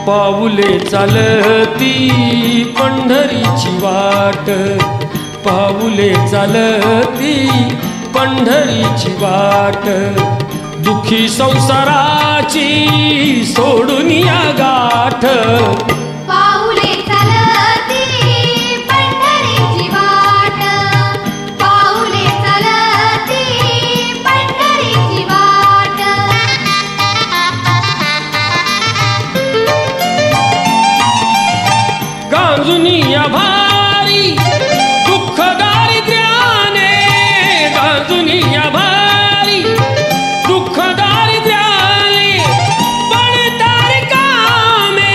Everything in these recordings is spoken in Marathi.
पाऊले चालती पंढरीची वाट, पाऊले चालती पंढरीची वाट, दुखी संसाराची सोडून या गाठ. पाऊले चालती पंढरीची वाट, पाऊले चालती पंढरीची वाट. गांजुनी या भारी दुःख दारिद्र्याने, गांजुनी या भारी दुःख दारिद्र्याने, पण तारकामे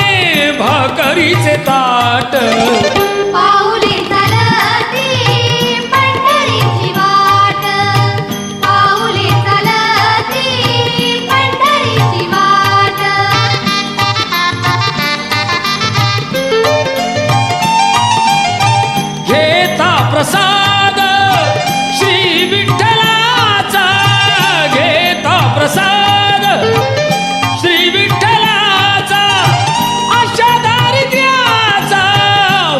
भाकरीचे ताट. पाऊले चालती पंढरीची वाट, पाऊले चालती पंढरीची वाट. घेता प्रसाद श्री विठ्ठलाचा, घेता प्रसाद श्री विठ्ठलाचा, अशा दारिद्र्याचा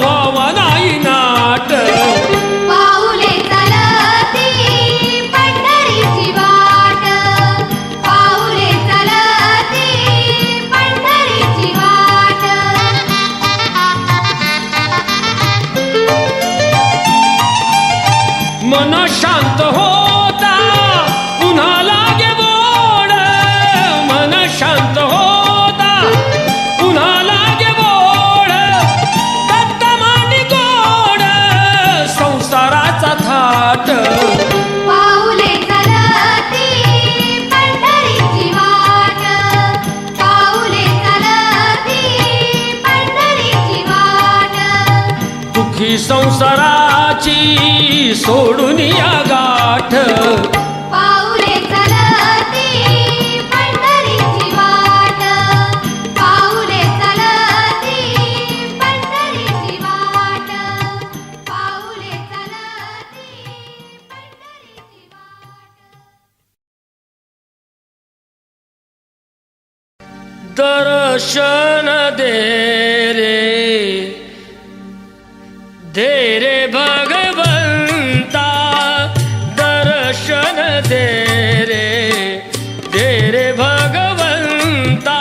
व्हावा नाही नाट. पाऊले चालती पंढरीची वाट, पाऊले चालती पंढरीची वाट. मन शांत होता पुन्हा लागे बोड, मन शांत होता पुन्हा लागे बोड, दत्त मांडी गोड संसाराचा थाट. पाऊले चालती पंढरीची वाट, पाऊले चालती पंढरीची वाट. दुखी संसाराची सोडून या गाठ. पाऊले चालती पंढरीची वाट, पाऊले चालती पंढरीची वाट, पाऊले चालती पंढरीची वाट. दर्शन दे रे भगवंता, दर्शन दे रे भगवंता.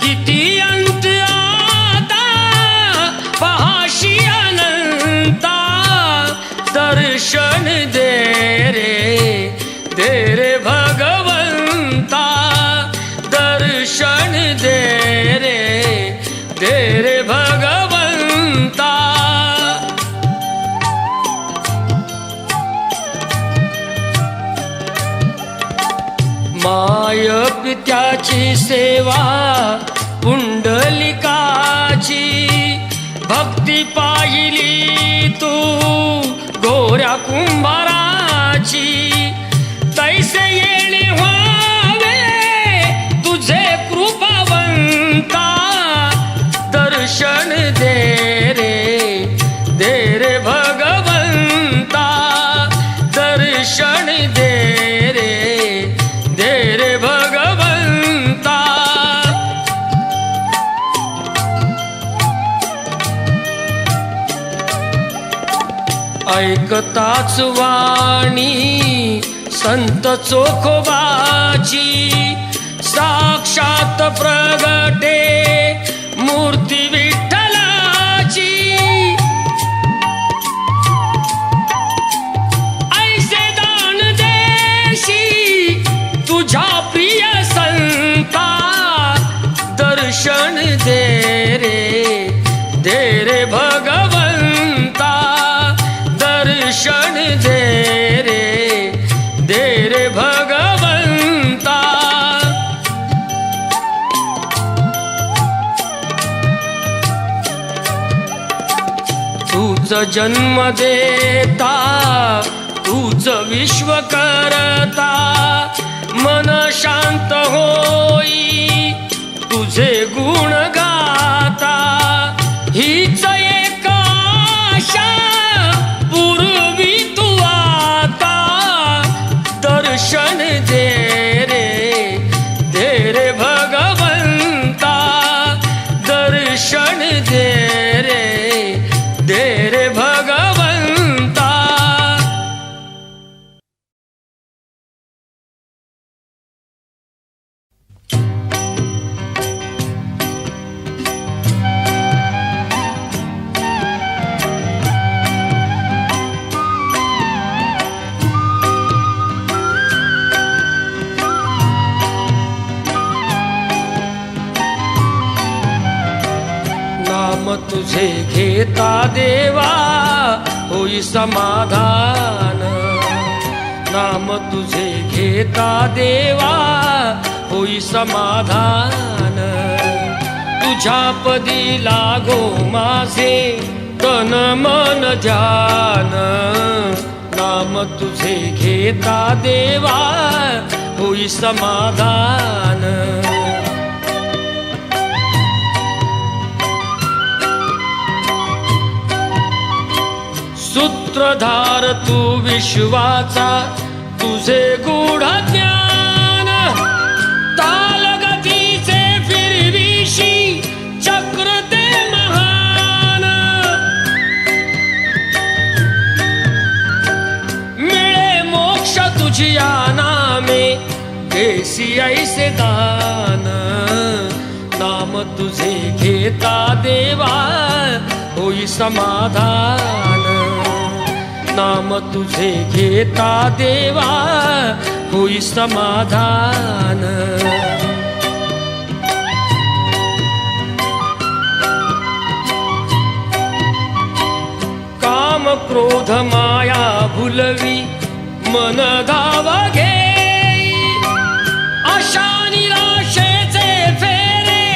किती अंत आता पहाशी अनंता, दर्शन दे रे भगवंता, दर्शन दे रे भगवंता. माय पित्याची सेवा पुंडलिकाची, भक्ती पाहिली तू गोऱ्या कुंभाराची. तैसे येणे व्हावे तुझे कृपावंता, दर्शन दे रे भगवंता, दर्शन दे रे भगवंता. ऐकताच वाणी संत चोखोबाची, साक्षात प्रगटे मूर्ती विठ्ठलाची. ऐसे दान देशी तुझ्या प्रिय संता, दर्शन दे रे भगवंता, दर्शन दे रे भगवंता. तूच जन्म देता, तूच विश्व करता, मन शांत होई तुझे गुण गाता. हीच एक आशा पूर्वी तू आता, दर्शन दे रे भगवंता, तुझे घेता देवा होई समाधान, नाम तुझे घेता देवा होई समाधान. तुझ्या पदी लागो माझे तन मन ध्यान, नाम तुझे घेता देवा होई समाधान. सूत्रधार तू विश्वाचा तुझे गूढ ज्ञान, तालगतीचे फिरविशी चक्र ते महान. मिळे मोक्ष तुझिया नामे देसी ऐसे दान, नाम तुझे घेता देवा होई समाधान, नाम तुझे घेता देवा होई समाधान. काम क्रोध माया भुलवी मन धाव घेई, आशा निराशेचे फेरे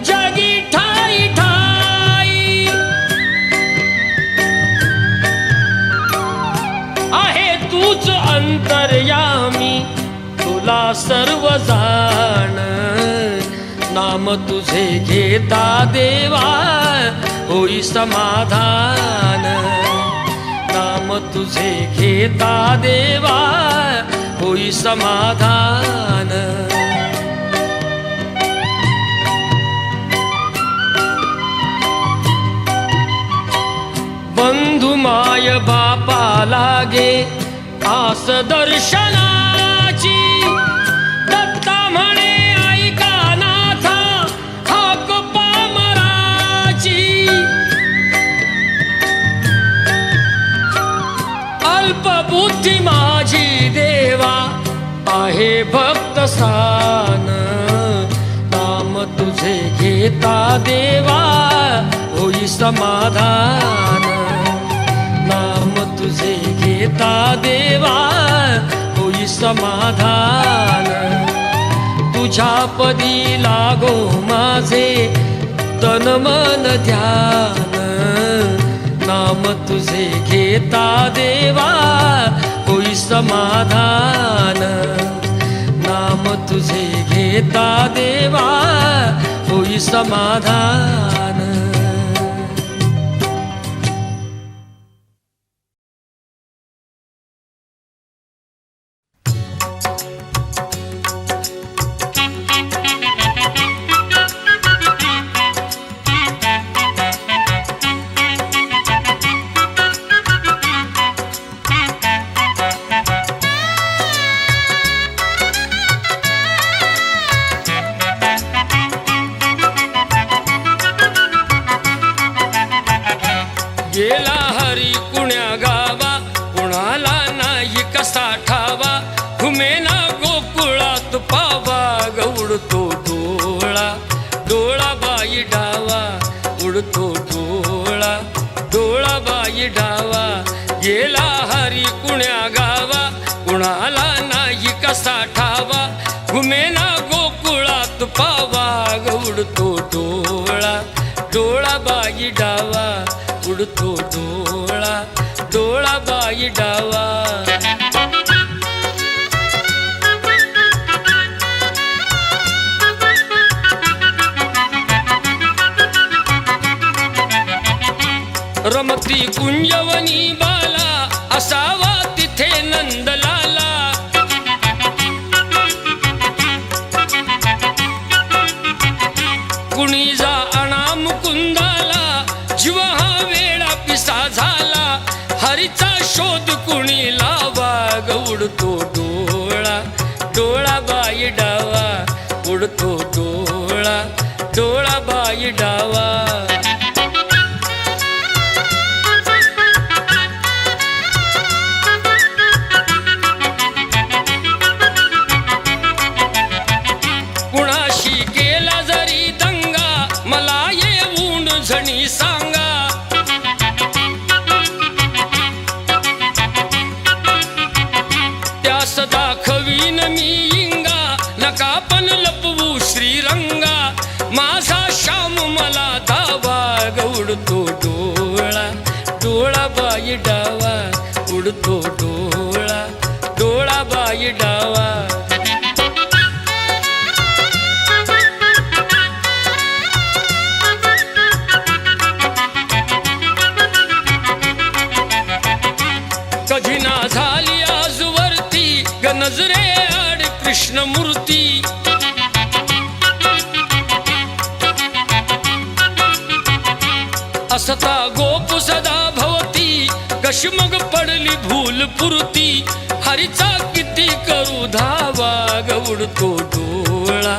जगी ठाई ठाई. आहे तूच अंतर्यामी तुला सर्व जाण, नाम तुझे घेता देवा होई समाधान, नाम तुझे घेता देवा होई समाधान. बंधु माय बापा लागे आस दर्शनाची, दत्ता म्हणे ऐका नाथा हाक पामराची. अल्पबुद्धी माझी देवा आहे भक्त सान, नाम तुझे घेता देवा होई समाधान, नाम तुझे घेता देवा होई समाधान. तुझ्या पदी लागो माझे तन मन ध्यान, नाम तुझे घेता देवा होई समाधान, नाम तुझे घेता देवा होई समाधान. गेला हरी कुण्या गावा कुणाला नाही कसा ठावा, घुमेना गोकुळात पावा ग उडतो डोळा, डोळा बाई डावा उडतो डोळा, डोळा बाई डावा. गेला हरी कुण्या गावा कुणाला नाही कसा ठावा, घुमेना गोकुळात पावा ग उडतो डोळा, डोळा बाई डावा उडतो डोळा, डोळा बाई डावा. रमती कुंजवनी बाला असावा तिथे नंदलाला, कुणी जा आणा मुकुंदाला जीव हा वेळा पिसा झाला, हरीचा शोध कुणी लावा ग उडतो डोळा, डोळा बाई डावा उडतो डोळा, डोळा बाई डावा. कुणाशी केला जरी दंगा मला येऊन झणी सांग, नका पण लपवू श्रीरंगा, माझा श्याम मला दावा ग उडतो डोळा, डोळा बाई डावा उडतो डोळा, डोळा बाई डावा. कधी ना झाली आजवरती ग नजरे आड कृष्ण मूर्ती, असता गोप सदा भवती, कशी मग पडली भूल पुरती, हरीचा किती करू धावा ग उडतो डोळा,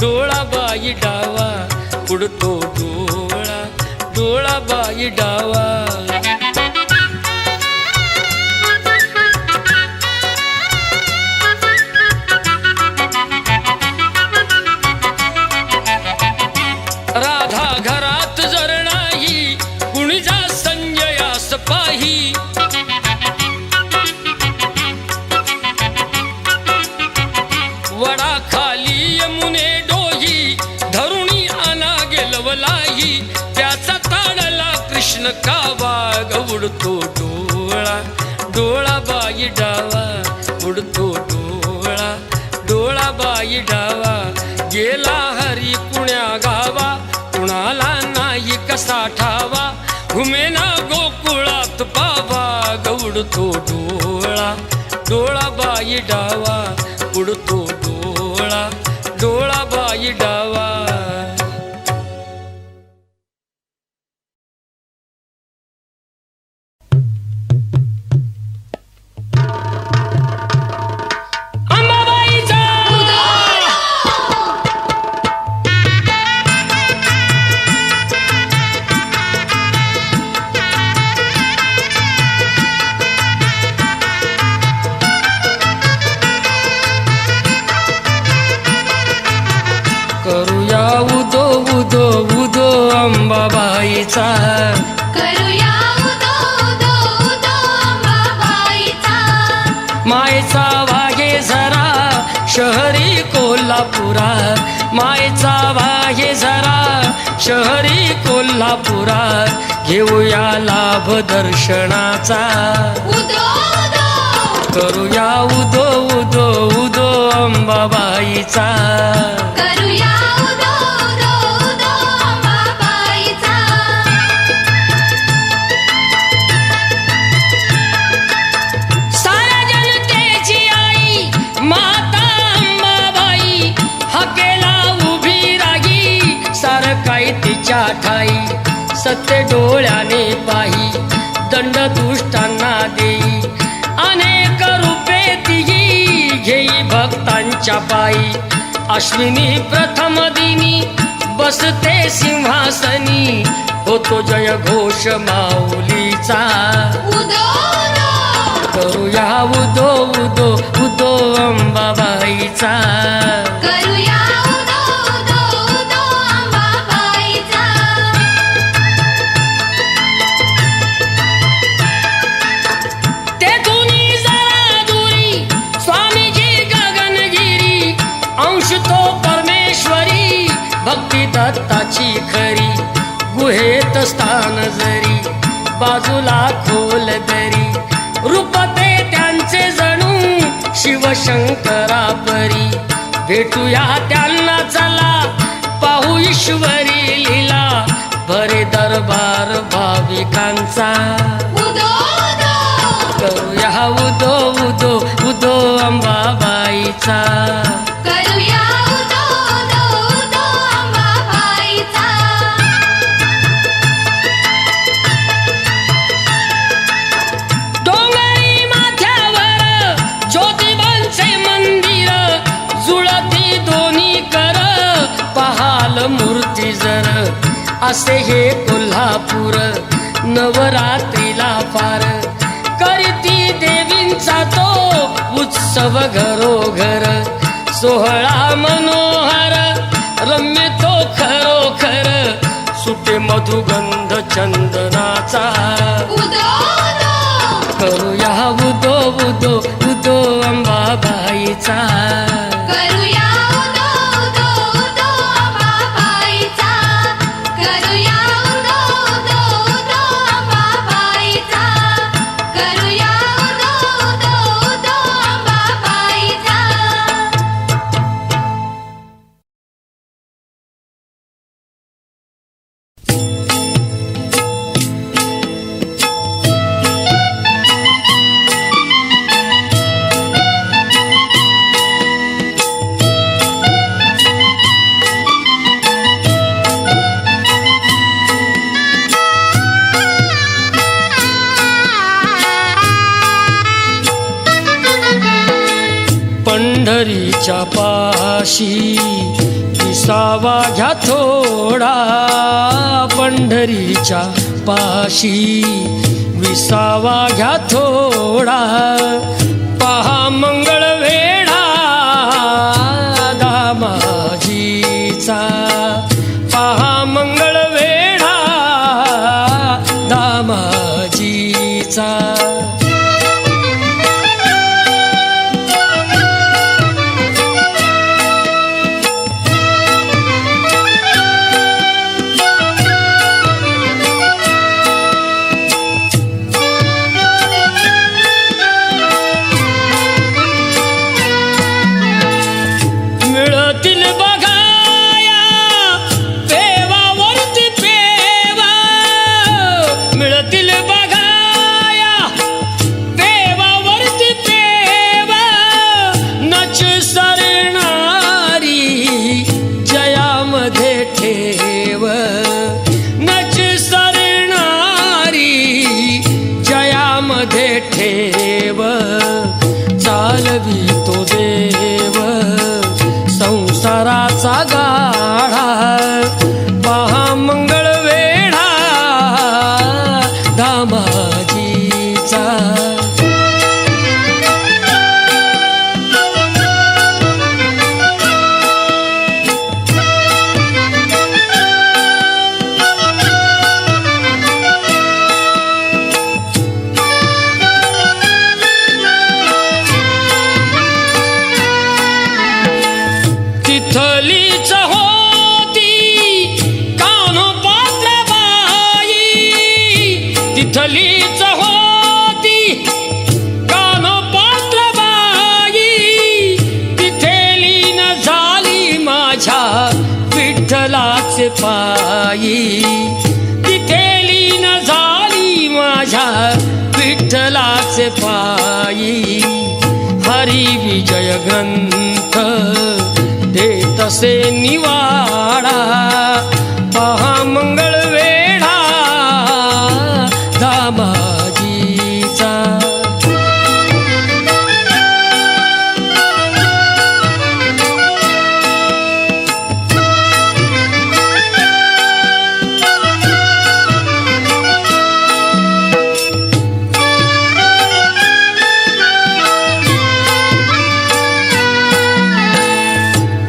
डोळा बाई डावा उडतो डोळा, डोळा बाई डावा. राधा घरात जर नाही कुणी जा संजयास पाही, वडा खाली यमुने डोही धरुणी आना गेलवलाही, त्याचा ताडला कृष्ण कावा ग उडतो डोळा, डोळा बाई डावा उडतो डोळा, डोळा बाई डावा. गेला हरी कुण्या गावा, कुणाला नाही कसा ठावा, घुमेना गोकुळात पावा ग उडतो डोळा, डोळा बाई डावा उडतो डोळा, डोळा बाई डावा. करूया उदो उदो उदो अंबाबाईचा, करूया उदो उदो उदो अंबाबाईचा, मायेचा वागे जरा शहरी कोल्हापुरा, मायेचा वागे जरा शहरी कोल्हापुरा, घेऊया लाभ दर्शनाचा, उदो उदो करूया उदो उदो उदो अंबाबाईचा. करूया उदो उदो उदो अंबाबाईचा, साऱ्या जनतेची आई माता अंबाबाई, हकेला उभी राही सारं काही तिच्या ठाई, सत्य डोळ्याने पाही दंड दुष्टांना देई, अनेक रूपे तिही घेई भक्तांच्या पायी, अश्विनी प्रथम दिनी बसते सिंहासनी, होतो जय घोष माऊलीचा, उदो उदो करूया उदो उदो उदो अंबाबाईचा. करूया उदो उदो उदो अंबाबाईचा, तेथुनी जरा दुरी स्वामीजी गगनगिरी, अंश तो परमेश्वरी भक्ती दत्ताची खरी, गुहेत स्थान जरी बाजूला खोल दरी, रूप ते त्यांचे जणू शिवशंकरा परी, भेटूया त्यांना चला पाहू ईश्वरी लीला, भरे दरबार भाविकांचा, उदो उदो करूया उदो उदो उदो अंबाबाईचा. करूया उदो उदो उदो अंबाबाईचा, डोंगरी माथ्यावर ज्योतिबांचे मंदिर, जुळती दोन्ही कर पहाल मूर्ती जर, असे हे कोल्हापूर नवरात्रीला फार, करती देवींचा तो उत्सव घरोघर, सोहळा मनोहर रम्य तो खरोखर, सुटे मधुगंध चंदनाचा, उदो उदो करूया उदो उदो उदो अंबाबाईचा. करूया पंढरीच्या पाशी विसावा घ्या थोडा, पंढरीच्या पाशी विसावा घ्या थोडा, पहा मंगळ वेढा दामाजीचा, पहा मंगळ वेढा दामाजीचा. मिळतील बघाया पेवावरती पेवा, मिळतील बघाया पेवावरती पेवा, नच सरणारी जयामध्ये ठेव, नच सरणारी जयामध्ये ठेव, चालवी तो देव संसाराचा गाढा, पहा मंगळ वेढा दामाजीचा. तिथलीच होती कान्होपात्र बाई, तिथलीच होती कान्होपात्र बाई, तिथे लीन झाली माझ्या विठ्ठलाचे पायी, तिथे लीन झाली माझ्या विठ्ठलाचे पायी. हरी विजय ग्रंथ देतसे निवाडा, पहा मंगळ वेढा दामाजीचा.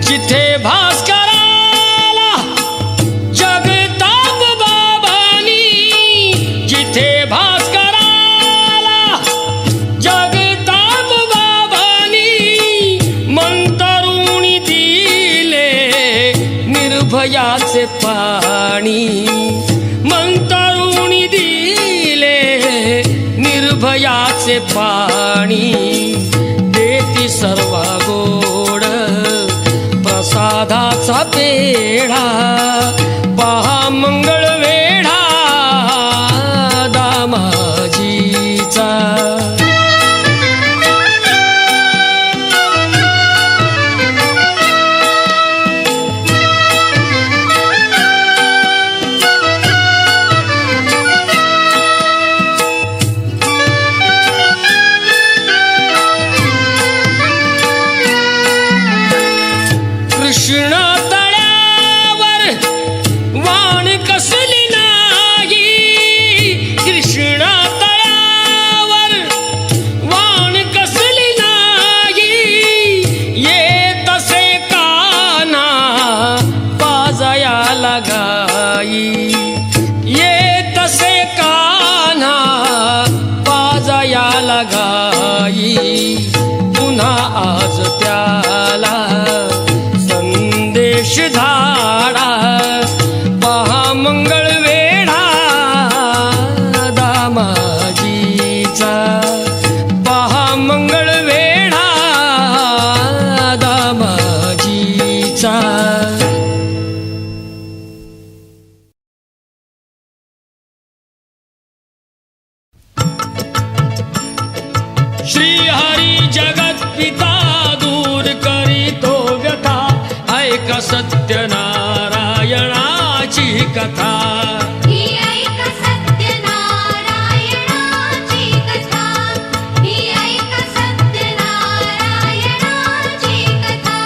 जिथे भास्कराला जगताप बाबानी, जिथे भास्कराला जगताप बाबानी, मंतरुणी दिले निर्भयाचे पाणी, मंतरुणी दिले निर्भयाचे पाणी, देती सर्व गोड प्रसादाचा पेढा, पहा मंगळ वेढा दामाजीचा. कृष्ण तळ्यावर वाण कसली नाही, कृष्ण तळ्यावर वाण कसली नाही, ये तसे काना पाजयाला गाई, ये तसे काना पाजयाला गाई, पुन्हा आज त्याला संदेश धाडा, पहा मंगळ वेढा दामाजीचा, पहा मंगळ वेढा दामाजीचा. श्री हरी जगत पिता दूर करीतो व्यथा, ऐका सत्यनारायणाची कथा. ही ऐक सत्यनारायणाची कथा, ही ऐक सत्यनारायणाची कथा.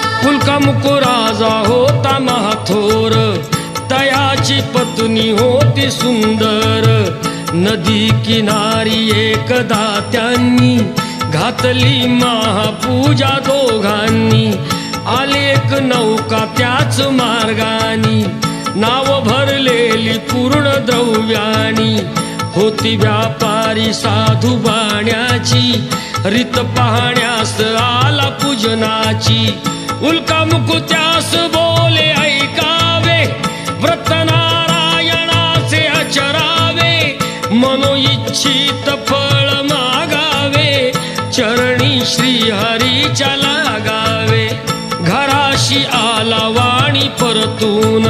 मुकुराजा होता महाथोर, तयाची पत्नी होती सुंदर. नदी किनारी एकदा त्यांनी घातली महापूजा दोघांनी. आली एक नौका त्याच मार्गानी, नाव भरलेली पूर्ण द्रव्यानी. होती व्यापारी साधू बाण्याची, रीत पाहण्यास आला पूजनाची. उल्का मुकुत्यास बोले ऐकावे, व्रत नारायणाचे आचरावे. मनोइच्छित फळ मागावे, चरणी श्रीहरीच्या लागावे. घराशी आला वाणी परतून,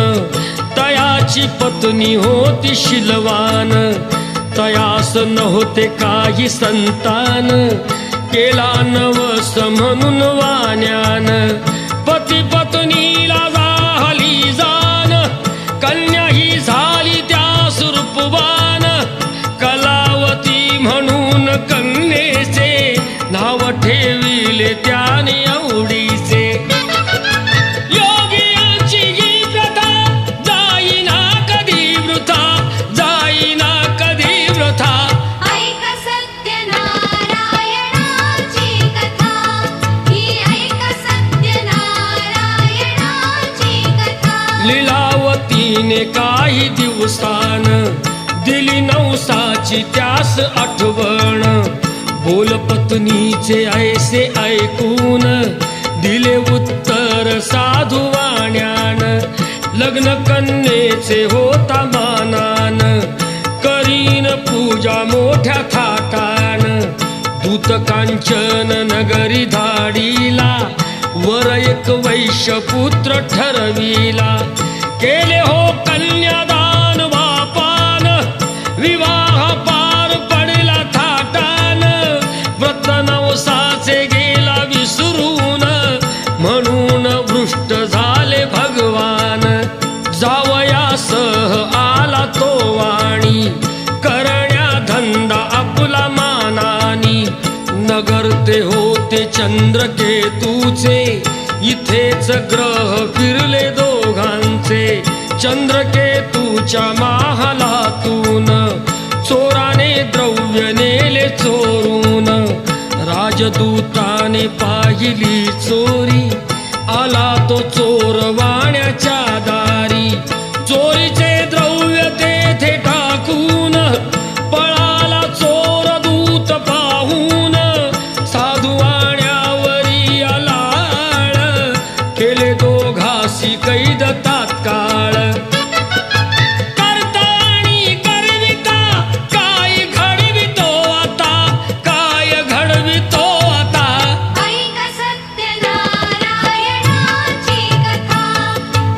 तयाची पत्नी होती शिलवान. तयास नव्हते काही संतान, केला नवस म्हणून वाण्यान. पती पत्नीला झाली जाण, कन्या ही झाली त्यास रूपवान. कलावती म्हणून कन्येचे, नाव ठेविले त्याने आवडीचे. योगियांची ही प्रथा, जाईना कधी वृथा, जाईना कधी वृथा. ऐक सत्यनारायणाची कथा, ही ऐक सत्यनारायणाची कथा. लीलावतीने काही दिवसान, दिली नवसाची त्यास आठवण. बोल पत्नीचे ऐसे ऐकून, दिले उत्तर साधू वाण्यान. लग्न कन्येचे होता मानान, करीन पूजा मोठ्या थाटान. दूत कांचन नगरी धाडीला, वर एक वैश्य पुत्र ठरविला. केले हो कन्यादान बापान, विवाह पार पडला थाटान. व्रत नवसाचे गेला विसरून, म्हणून भ्रष्ट झाले भगवान. जावयासह आला तो वाणी, करण्या धंदा आपला मानानी. नगर ते होते चंद्रकेतूचे, इथेच ग्रह फिरले दोघांचे. चंद्रकेतूच्या महालातून, चोराने द्रव्य नेले चोरून. राजदूताने पाहिली चोरी, आला तो चोर वाण्याच्या दारी. चोरीचे द्रव्य तेथे टाकून, पळाला चोर दूत पाहून. साधू वाण्यावरी आलाळ, केले दोघासी कैद तात्काळ. करता आणि करविता, काय घडवितो आता, काय घडवितो आता. ऐक सत्यनारायणाची कथा,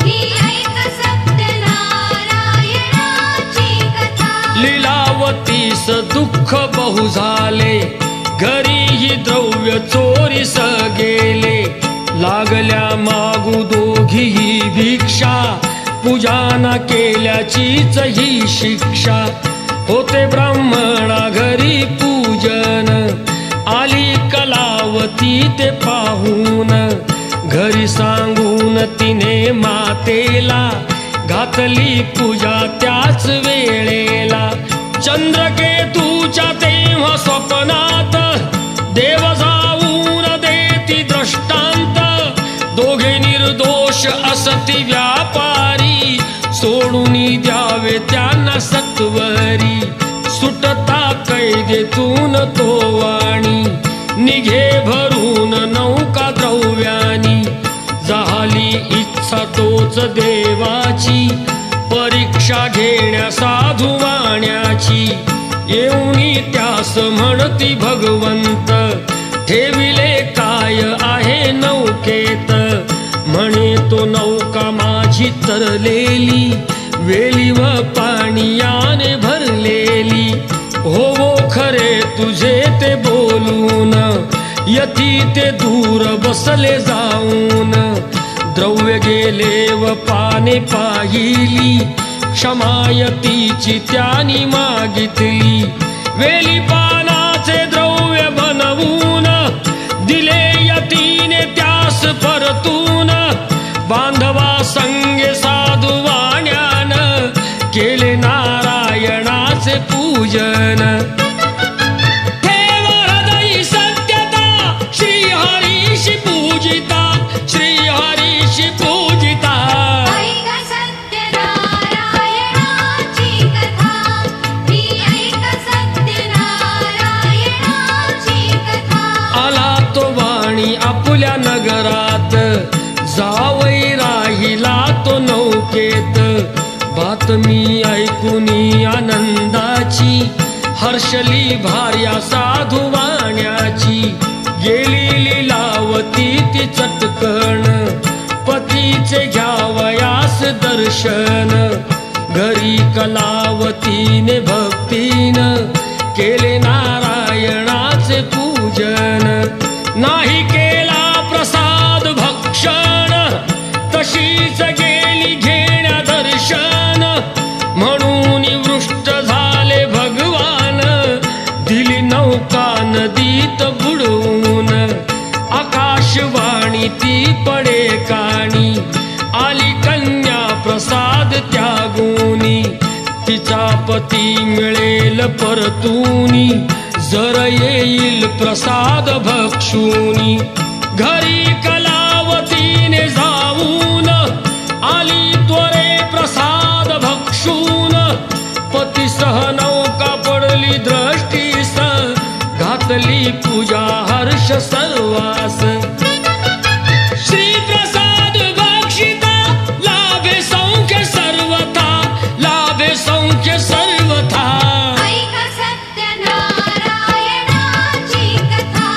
ही ऐक सत्यनारायणाची कथा. लीलावतीस दुःख बहु झाले, घरीही द्रव्य चोरीस गेले. लागल्या मागू दोघीही भिक्षा, पूजाना केल्याचीच ही शिक्षा. होते ब्राह्मणा घरी पूजन, आली कलावती ते पाहून. घरी सांगून तिने मातेला, घातली पूजा त्याच वेळेला. चंद्रकेतूच्या तेव्हा स्वप्नात, देव जाऊन देती दृष्टांत. दोघे निर्दोष असती व्यापारी, सोडून द्यावे त्यांना सत्वरी. सुटता कैदेतून तो वाणी, निघे भरून नौका द्रव्यानी. झाली इच्छा तोच देवाची, परीक्षा घेण्या साधू वाण्याची. येऊनी त्यास म्हणती भगवंत, ठेविले काय आहे नौकेत. म्हणे तो नौका माझी तरलेली, वेली व पाणीयाने भरलेली. हो खरे तुझे ते बोलून, यती ते दूर बसले जाऊन. द्रव्य गेले व पाने पाहिली, क्षमायतीची त्यानी मागितली. वेली पानाचे द्रव्य बनवून, दिले यतीने त्यास परतून बांधवा संगे साधू वाण्यान केले नारायणाचे पूजन. ठेव हृदयी सत्यता श्रीहरीशी पूजिता, श्रीहरीशी पूजिता. ऐक सत्यनारायणाची कथा, ही ऐक सत्यनारायणाची कथा. आला तो वाणी आपुल्या नगरात, जावई राहिला तो नौकेत. बातमी ऐकुनी आनंदाची, हर्षली भार्या साधू वाण्याची. गेली लीलावती ती चटकण, पतीचे घ्यावयास दर्शन. घरी कलावतीने भक्तीनं केले नारायणाचे पूजन. नाही केला प्रसाद भक्षण, तशीच गेली घेण्या दर्शन. म्हणून वृष्ट झाले भगवान, दिली नौका नदीत बुडवून. आकाशवाणी ती पडे काणी, आली कन्या प्रसाद त्यागुनी. तिचा पती मिळेल परतूनी, जर येईल प्रसाद भक्षुनी. घरी कलावतीने जाऊन, आली त्वरे प्रसाद भक्षून. पतीसह नौका पडली दृष्टीस, घातली पूजा हर्ष सर्वास. श्री प्रसाद भक्षिता, लाभे सौख्य सर्वथा, लाभे सौख्य सर्वथा. ऐक सत्यनारायणाची कथा,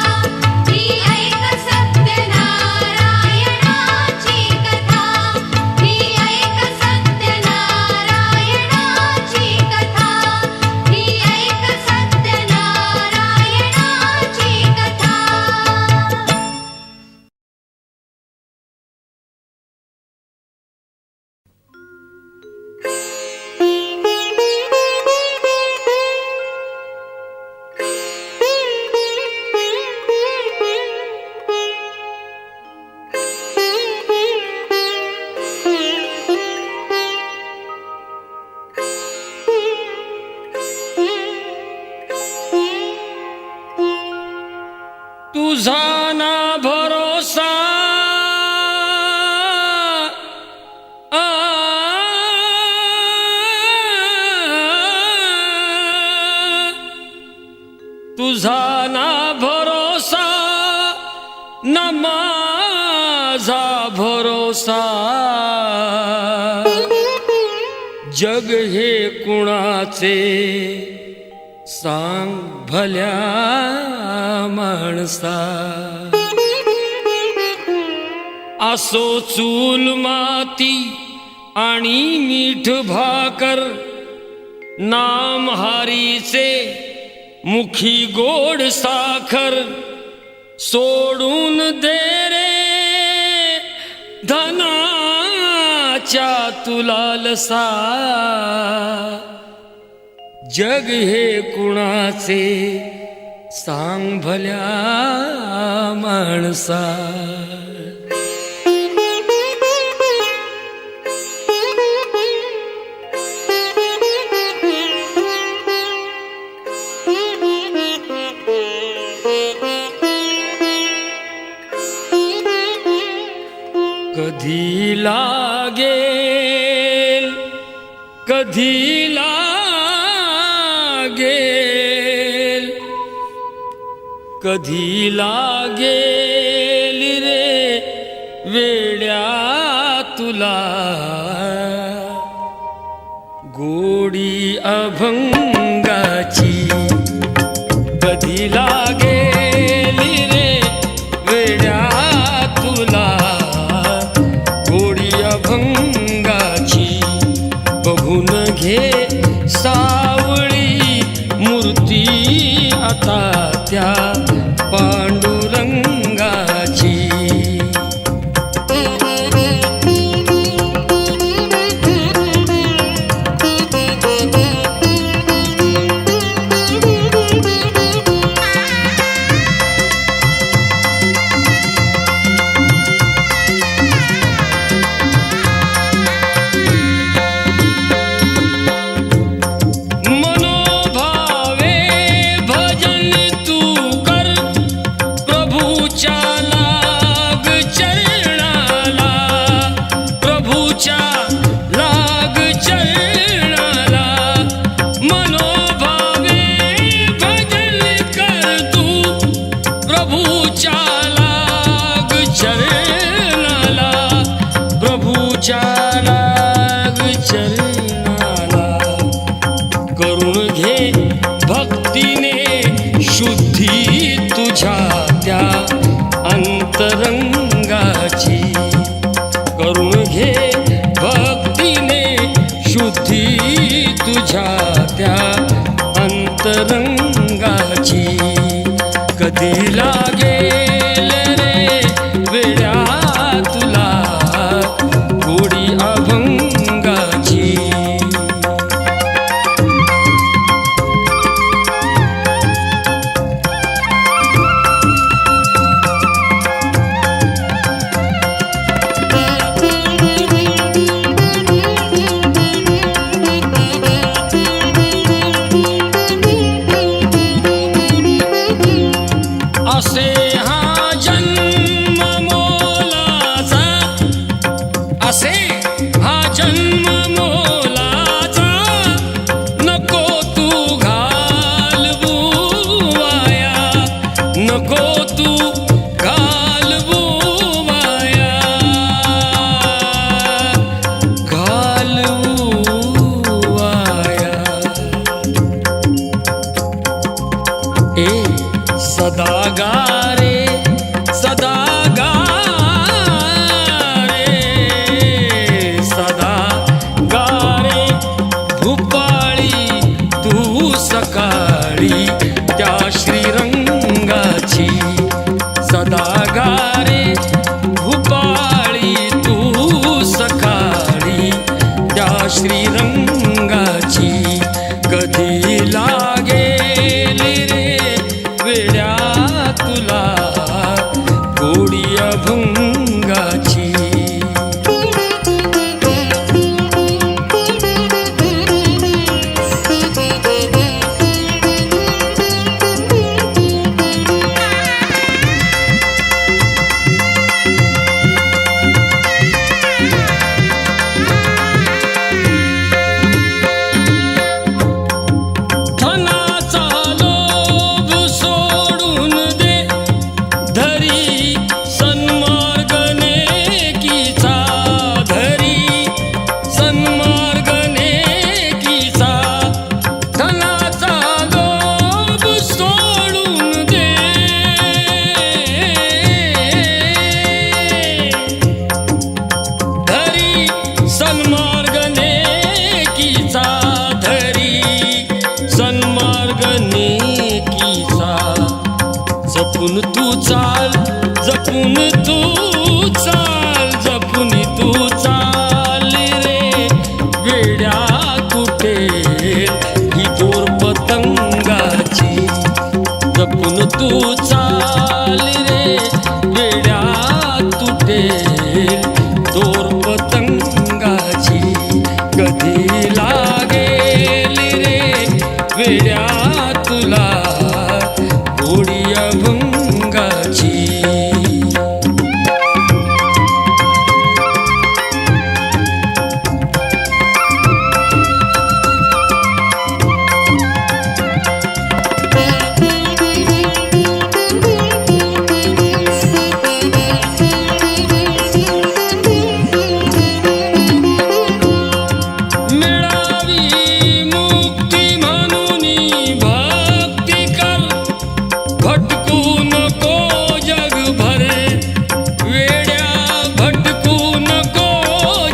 ही ऐक सत्यनारायणाची कथा, ही ऐक सत्यनारायणाची कथा, ही ऐक सत्यनारायणाची कथा. तुझा ना भरोसा तुझा ना भरोसा, न माझा भरोसा. जग हे कुणाचे सांग भल्या माणसा. असो चूल माती आणि मीठ भाकर, नाम हरीचे मुखी गोड साखर. सोडून दे रे धनाच्या तुला लसा. जग हे कुणाचे सांग भल्या माणसा. कधी लागेल, कधी लागेल, कधी लागेल रे वेड्या तुला. गोडी अभंगाची कधी लागेल रे वेड्या तुला. गोडी अभंगाची बघून घे सावळी मूर्ती आता त्या पांडुरंगाची. करून घे भक्तीने शुद्धी तुझ्या त्या अंतरंगाची. कधी लागेल रे वेड्या तुला गोडी अभंगाची. असे हा जन्म मोलाचा, असे हा जन्म मोलाचा, नको तू घालवू वाया, नको तू घालवू वाया, घालवू वाया. ए सदा गा रे, सदा गा रे, सदा गा रे भूपाळी तू सकाळी त्या श्रीरंगाची. सदा गा रे भूपाळी तू सकाळी त्या श्रीरंगाची. कधी लागेल रे वेड्या तुला गोडी अभंगाची. धनाचा लोभ सोडून दे, धरी सन्मार्ग नेकीचा, धरी सन्मार्ग नेकीचा. धनाचा लोभ सोडून दे, धरी सन्मार्ग नेकीचा, धरी सन्मार्ग नेकीचा. जपून तू चाल, जपून तू चाल, जपून तू चाल रे वेड्या तुटेल ही दोर पतंगाची. जपून तू चाल रे वेड्या तुटेल दोर पतंगाची. कधी लागेल रे वेड्या तुला गोडी अभंगाची. मिळावी मुक्ती म्हणून भक्ती कर, भटकू नको जगभर वेड्या, भटकू नको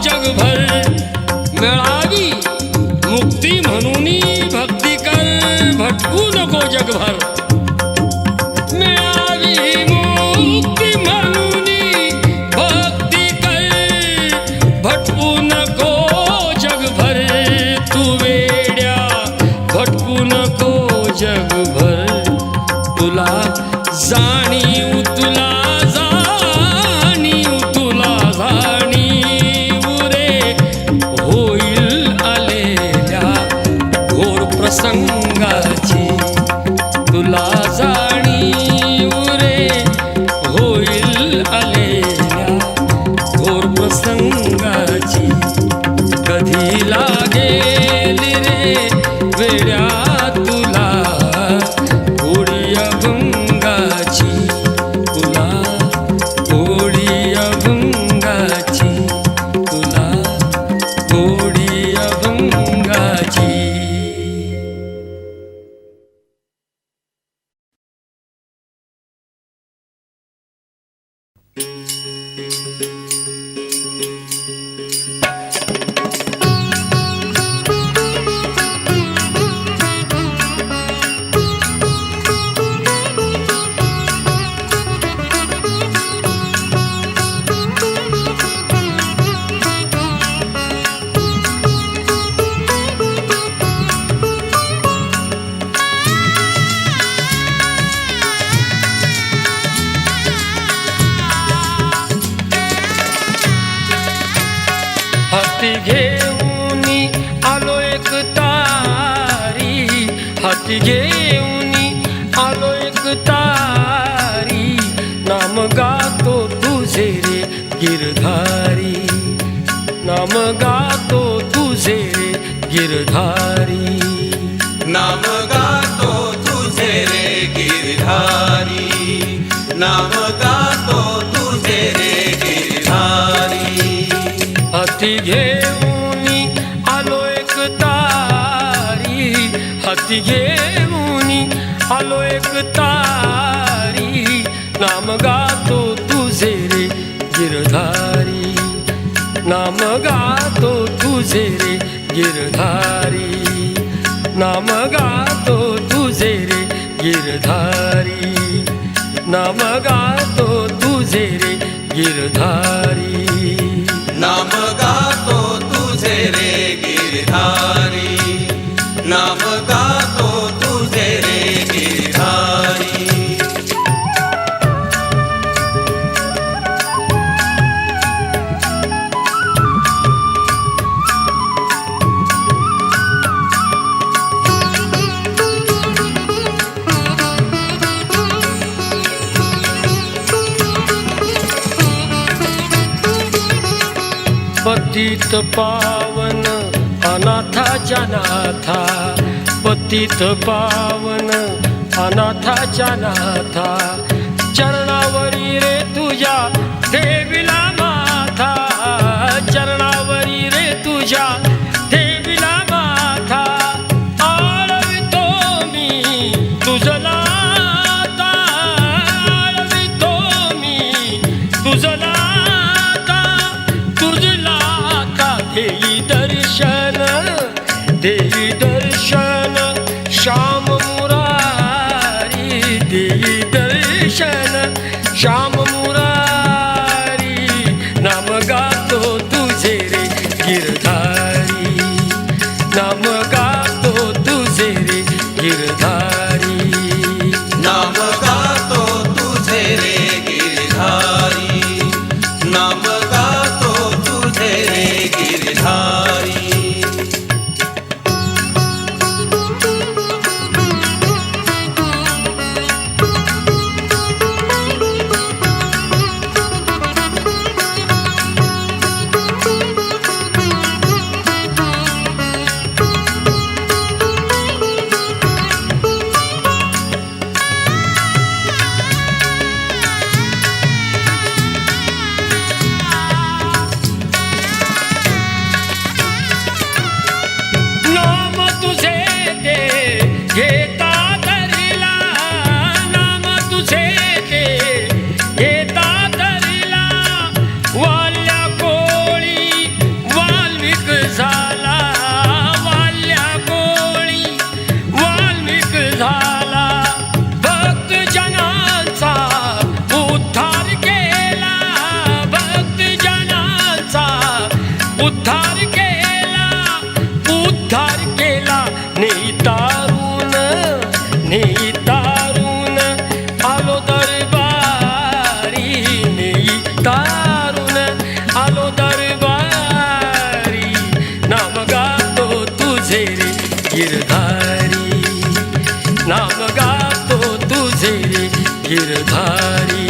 जगभर. मिळावी मुक्ती म्हणून भक्ती कर, भटकू नको जगभर. मिळावी मुक्ती म्हणून भक्ती कर, भटकू नको जगभर. तू वेड्या भटकू नको जगभर. तुला जाणीव, तुला जाणीव, तुला जाणीव रे होईल आलेल्या घोर प्रसंगाची. तुला जाणीव रे होईल आलेल्या घोर प्रसंगाची. कधी लागेल रे वेड्या तुला गोडी अभंगाची, तुला गोडी अभंगाची, तुला गोडी अभंगाची. हाती घेऊन आलो एक तारी, हाती घेऊन आलो एक तारी, नाम गातो तुझे रे गिरधारी, नाम गातो तुझे रे गिरधारी, नाम गातो तुझे रे गिरधारी, नाम गातो तुझे रे गिरधारी. हाती घेऊन आलो एक तारी, हाती घेऊन आलो एक तारी, नाम गातो तुझे रे गिरधारी, नाम गातो तुझे रे गिरधारी, नाम गातो तुझे रे गिरधारी, नाम गातो तुझे रे गिरधारी, नाम गातो तुझे रे गिरधारी, नाम गातो तुझे रे गिरधारी. पतित पावन अनाथाच्या नाथा, पतित पावन अनाथाच्या नाथा, चरणावरी रे तुझ्या देवीला माथा, चरणावरी रे तुझ्या देवीला माथा, आळवितो मी तुझला आता, आळवितो मी तुझला देई दर्शन, देई दर्शन श्याम मुरारी, देई दर्शन श्याम मुरारी, नाम गातो तुझे रे गिरधारी, नाम गातो तुझे रे गिरधारी, नाम गातो तुझे रे गिरधारी, नाम गातो तुझे रे गिरधारी. घेता धरिला, नाम तुझे ते घेता धरिला, वाल्या कोळी वाल्मिक झाला, वाल्या कोळी वाल्मिक झाला, भक्त जनांचा उद्धार केला, भक्त जनांचा उद्धार केला, उद्धार केला, नेतारून नेतारून आलो दरबारी, नेतारून आलो दरबारी, नाम गातो तुझे रे गिरधारी, नाम गातो तुझे रे गिरधारी,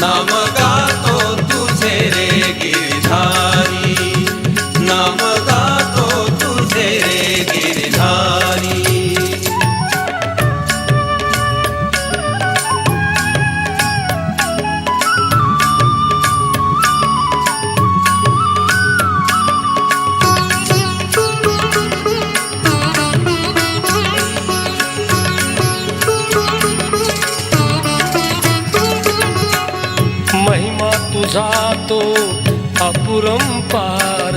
नाम गातो तुझे रे गिरधारी, नाम गातो तुझे रे गिरधारी. महिमा तुझा तो अपरंपार,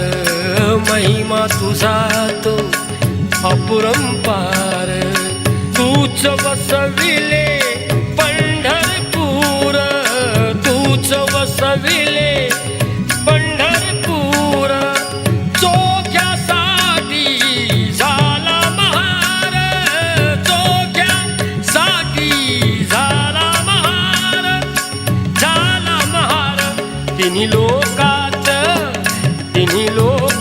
महिमा तुझा तो अपरंपार, तूच वसविले पंढरपूर, तूच वसविले पंढरपूर, चोख्यासाठी झाला महार, चोख्यासाठी झाला महार, झाला महार, तिन्ही लोकात, तिन्ही लोक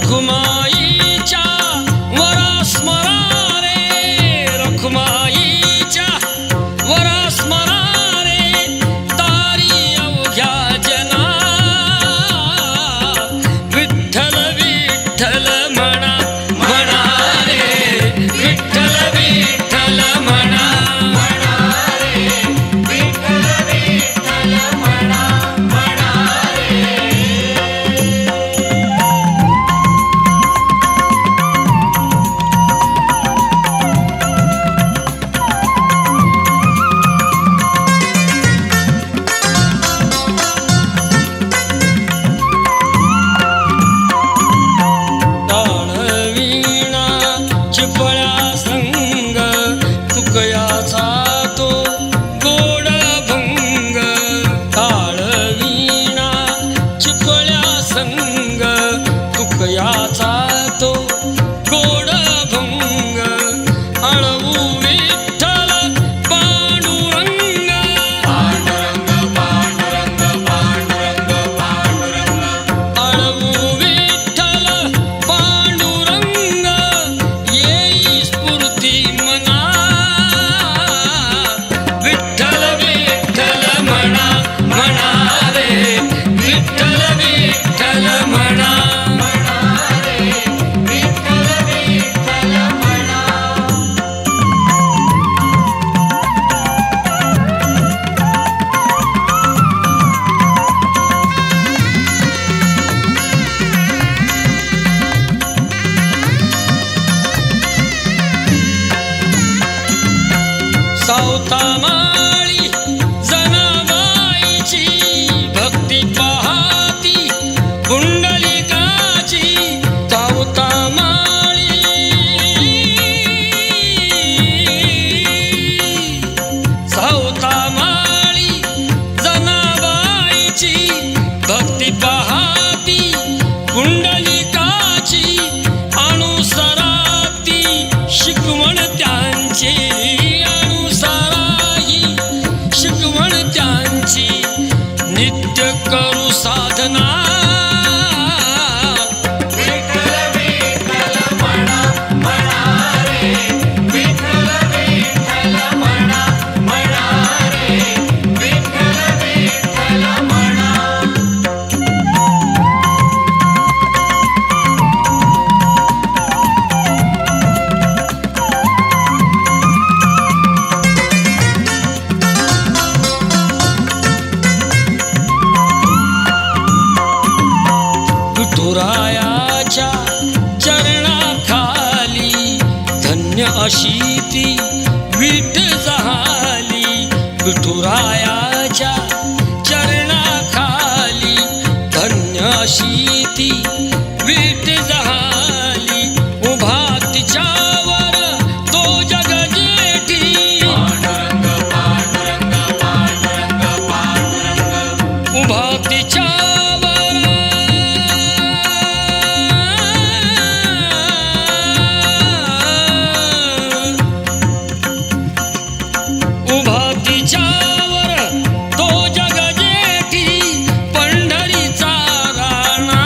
रखुमाईच्या वरा स्मरा रे, रखुमाईच्या वरा स्मरा रे, तारी अवघ्या जना विठ्ठल विठ्ठल म्हणा म्हणा रे, विठ्ठल विठ्ठल म्हणा ताळवीणा चिपळ्या संग तुकयाचा तो गोड भंग, ताळवीणा चिपळ्या संग तुकयाचा तो गोड भंग, अळवू विठ्ठल पांडुरंग, अळवू विठ्ठल पांडुरंग, येई स्फूर्ती मना विठ्ठल विठ्ठल म्हणा म्हणा रे, विठ्ठल विठ्ठल म्हणा सावता माळी जनाबाईची भक्ती पाहती पुंडलिकाची, सावता माळी सावता माळी जनाबाईची भक्ती पाहती पुंडलिकाची, अनुसराती शिकवण त्यांची, अनुसराही शिकवण त्यांची, नित्य करू साधना विठुरायाच्या चरणाखाली धन्य अशी ती विठ झाली, विठुरायाच्या चरणाखाली धन्य अशी ती विठ झाली, उभा तिच्यावर तो जग जेठी, उभा तिच्यावर उभा तिच्यावर तो जग जेठी, पंढरीचा राणा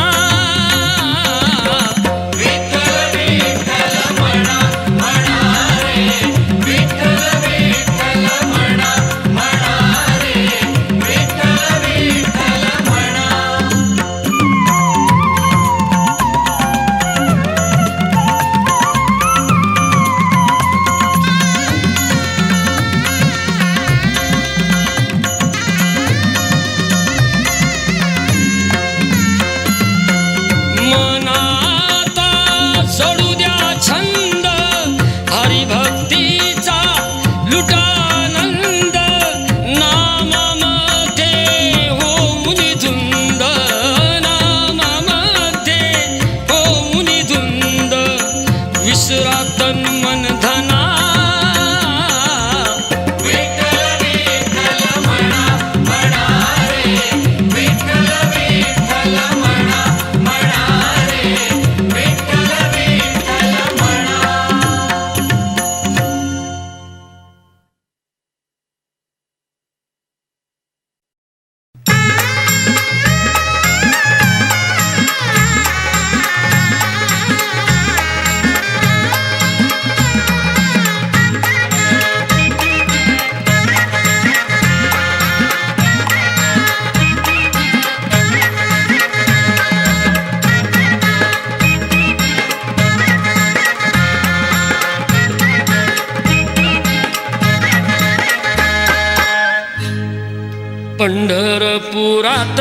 पंढरपुरात,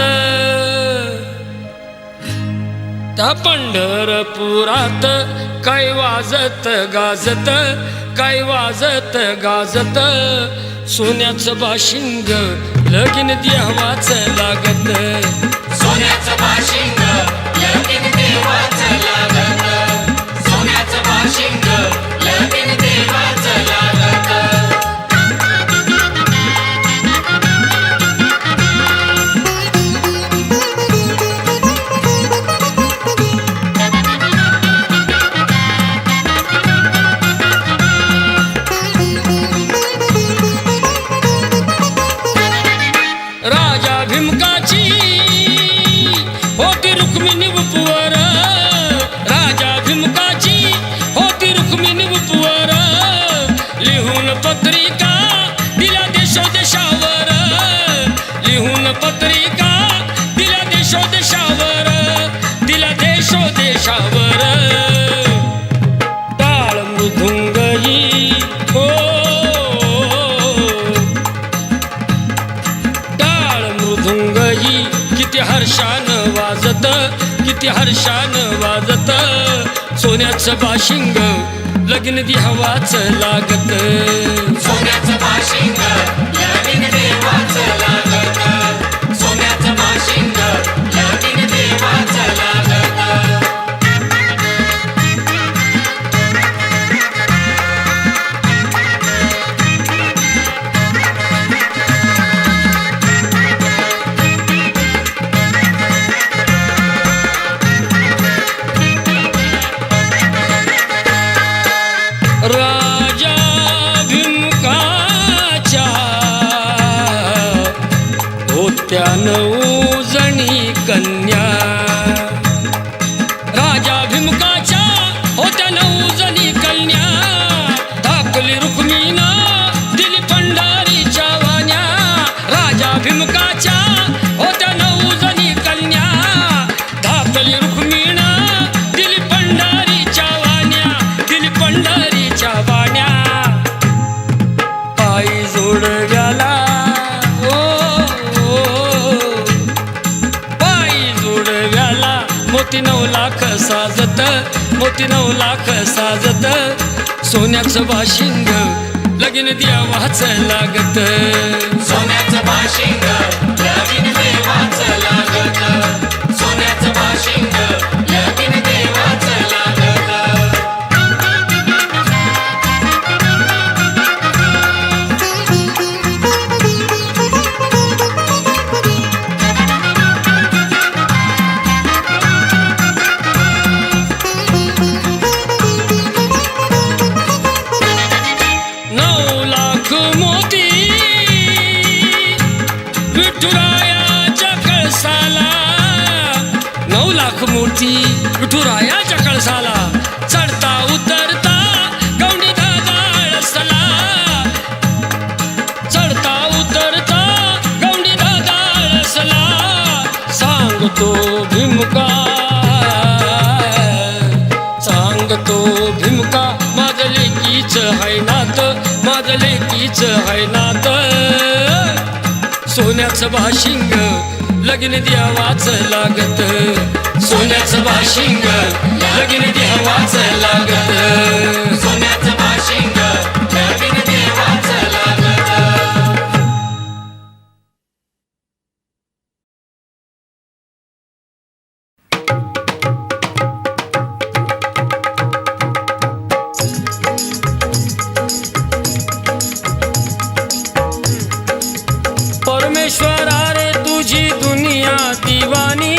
त्या पंढरपुरात काय वाजत गाजत, काय वाजत गाजत, सोन्याचं बाशिंग लगीन देवाचं लागत, सोन्याचं बाशिंग लगीन देवाचं लागत, सोन्याचं बाशिंग लगीन देवाचं लागत. राजा भीमकाची होती रुक्मिणी उपवर, राजा भीमकाची होती रुक्मिणी उपवर, लिहून पत्रिका दिल्या देशोदेशावर, लिहून पत्रिका दिल्या देशोदेशावर, दिल्या देशोदेशावर. टाळ मृदुंगई हो, टाळ मृदुंगई किती हर्षान वाजत, किती हर्षान वाजत, सोन्याचं बाशिंग लगीन देवाचं लागत, सोन्याचं बाशिंग लगीन देवाचं लागत, सोन्याचं बाशिंग लगीन देवाचं लागत. राजा भीमकाच्या होत्या 9 जणी कन्या, राजा भीमकाच्या होत्या 9 जणी कन्या, धाकली रुक्मिणीनं दिली पंढरीच्या वाण्या, राजा भीमकाच्या होत्या 9 जणी कन्या, धाकली रुक्मिणीनं दिली पंढरीच्या वाण्या, दिली पंढरीच्या वाण्या. पायी जोडव्याला ओ, पायी जोडव्याला मोती 9 लाख साजत, मोती 9 लाख साजत, सोन्याचं बाशिंग लगीन देवाचं लागत, सोन्याचं बाशिंग लगीन देवाचं लागत, सोन्याचं बाशिंग लगीन देवाचं लागत. नऊ लाख मोती विठुरायाच्या कळसाला, 9 लाख मोती विठुरायाच्या कळसाला, चढता उतरता गवंडी दादाळसला, चढता उतरता गवंडी दादाळसला, सांगतो भीमका, सांगतो भीमका, माझं लेकीच हाय नात, माझं लेकीच हाय नात, सोन्याचं बाशिंग लगीन देवाचं लागत, सोन्याचं बाशिंग लगीन देवाचं लागत, सोन्याचं बाशिंग लगीन देवाचं लागत. परमेश्वरा रे तुझी दुनिया दिवानी,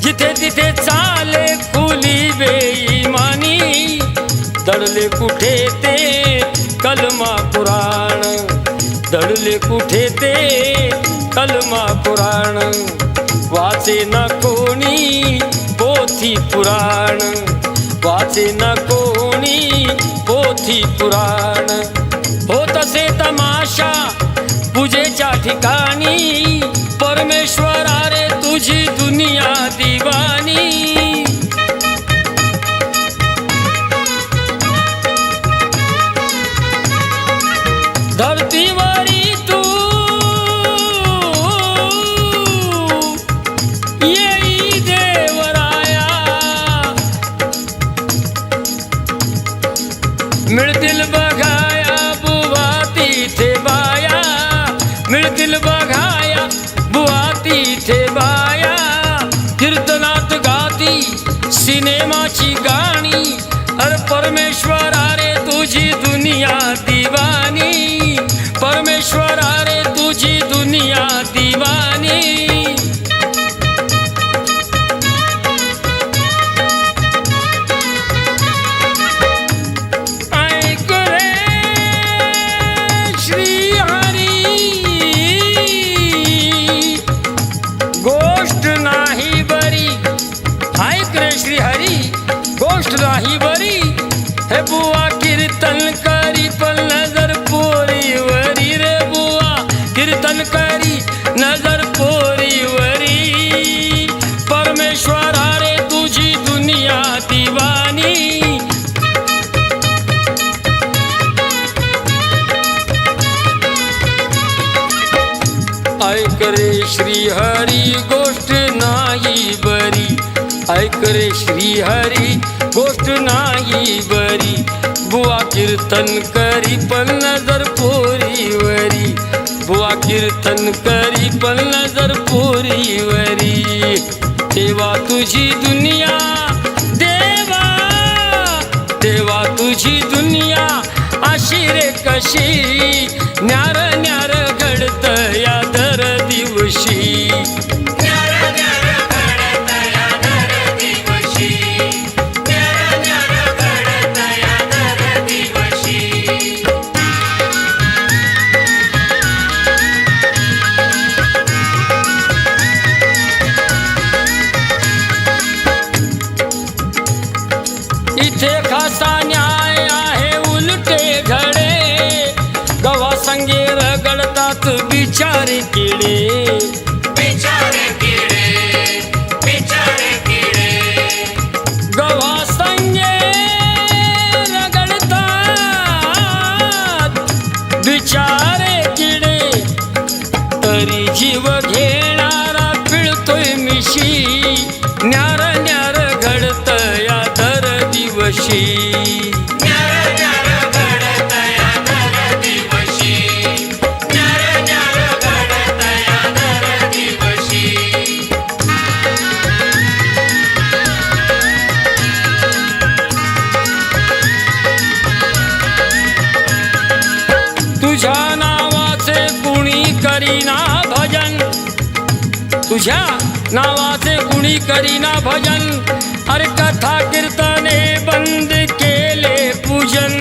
जिथे तिथे चाले खुली बेईमानी, दडले कुठे ते कलमा पुराण, दडले कुठे ते कलमा पुराण, वाचे ना कोणी पोथी पुराण, वाचे ना कोणी पोथी पुराण, होत असे तमाशा पूजेच्या ठिकाणी, परमेश्वरा रे तुझी दुनिया दिवानी. धरतीवरी तू बाया कीर्तनात गाती सिनेमाची गाणी. अरे परमेश्वरा रे तुझी दुनिया दिवानी, परमेश्वरा रे तुझी दुनिया दिवानी. ऐक रे श्री हरी, गोष्ट नाही बरी. ऐक रे श्री हरी, गोष्ट नाही बरी. हे बुवा कीर्तन करी पण नजर पोरीवरी रे बुवा, कीर्तन करी नजर पोरीवरी. परमेश्वरा रे तुझी दुनिया दिवानी. ऐक रे श्री हरी, गोष्ट नाही बरी. ऐक रे श्री हरी, गोष्ट नाही बरी. बुवा कीर्तन करी पण नजर पोरीवरी, बुवा कीर्तन करी पण नजर पोरीवरी. देवा तुझी दुनिया, देवा देवा तुझी दुनिया अशी रे कशी. न्यार न्यार घडत या दर दिवशी. न्यारा न्यारा घडत या दर दिवशी, न्यारा न्यारा घडत या दर दिवशी. इथे खासा न्याय आहे उलटे घडे. गवा संगे रगडतात बिचारे किडे. बिचारे किडे, बिचारे किडे. गवा संगे रगडतात बिचारे किडे. तरी जीव घेणारा पिळतोय मिशी. न्यार न्यार घडत या दर दिवशी. न्यारा न्यारा घडत या दर दिवशी, न्यारा न्यारा घडत या दर दिवशी. तुझ्या नावाचे कुणी करीना भजन, तुझ्या नावाचे कुणी करीना भजन. अरे कथा कीर्तने बंद केले पूजन.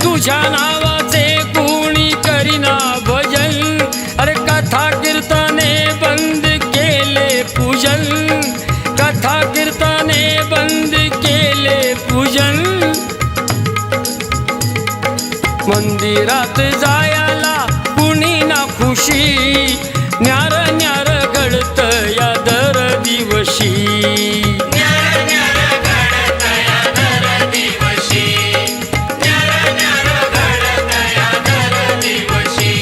तुझ्या नावाचे कुणी करीना भजन. अरे कथा कीर्तने बंद केले पूजन. कथा कीर्तने बंद केले पूजन. मंदिरात जायला कुणी ना खुशी. न्यार न्यार घडत या दर दिवशी. न्यारा न्यारा घडत या दर दिवशी, न्यारा न्यारा घडत या दर दिवशी.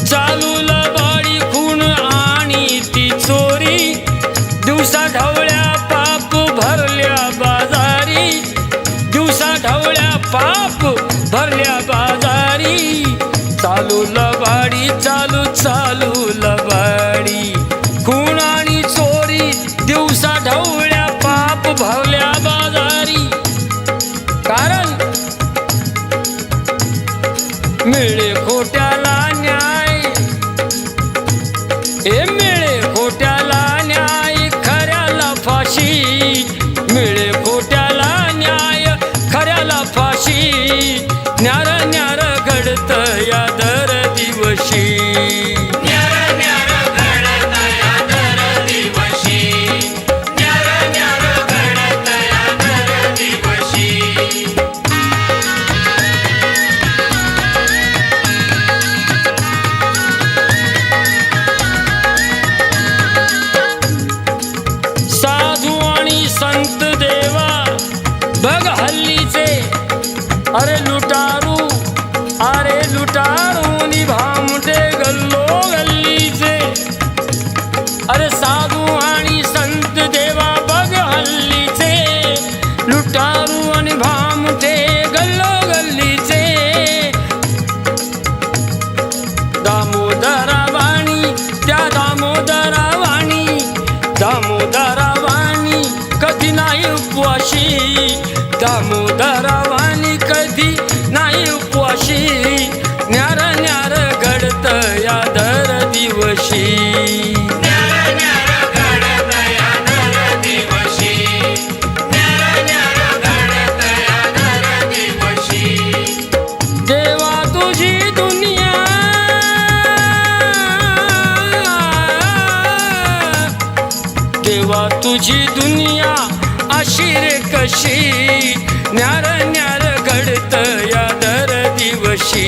चालू लबाडी खून आणि ती चोरी. दिवसा ढवळ्या पाप भरल्या बाजारी. दिवसा ढवळ्या पाप भरल्या बाजारी. चालू लबाडी, चालू चालू लबाडी. खून आणि चोरी, दिवसा ढवळ्या पाप भरल्या बाजारी. कारण मिळे खोट्याला न्याय. हे मिळे खोट्याला न्याय, खऱ्याला फाशी. मिळे खोट्याला न्याय, खऱ्याला फाशी. न्यार न्यार घडत या दर दिवशी. न्यारा न्यारा घडत या दर दिवशी, न्यारा न्यारा घडत या दर दिवशी. साधू आणि संत देवा बघ हल्लीचे. अरे लुटारू, अरे लुटारू निभामटे गल्लो गल्लीचे. अरे साधू आणि संत देवा बघ हल्लीचे. लुटारू आणि भामटे गल्लोगल्लीचे दामोदरावाणी त्या दामोदरावाणी दामोदरावाणी कधी नाही उपवाशी दामोदरावाणी कधी नाही उपवाशी न्यार न्यार घडत या दर दिवशी न्यार न्यार घडत या दर दिवशी न्यार न्यार घडत या दर दिवशी देवा तुझी दुनिया देवा तुझी दुनिया अशी रे कशी न्यार न्यार घडत या दर दिवशी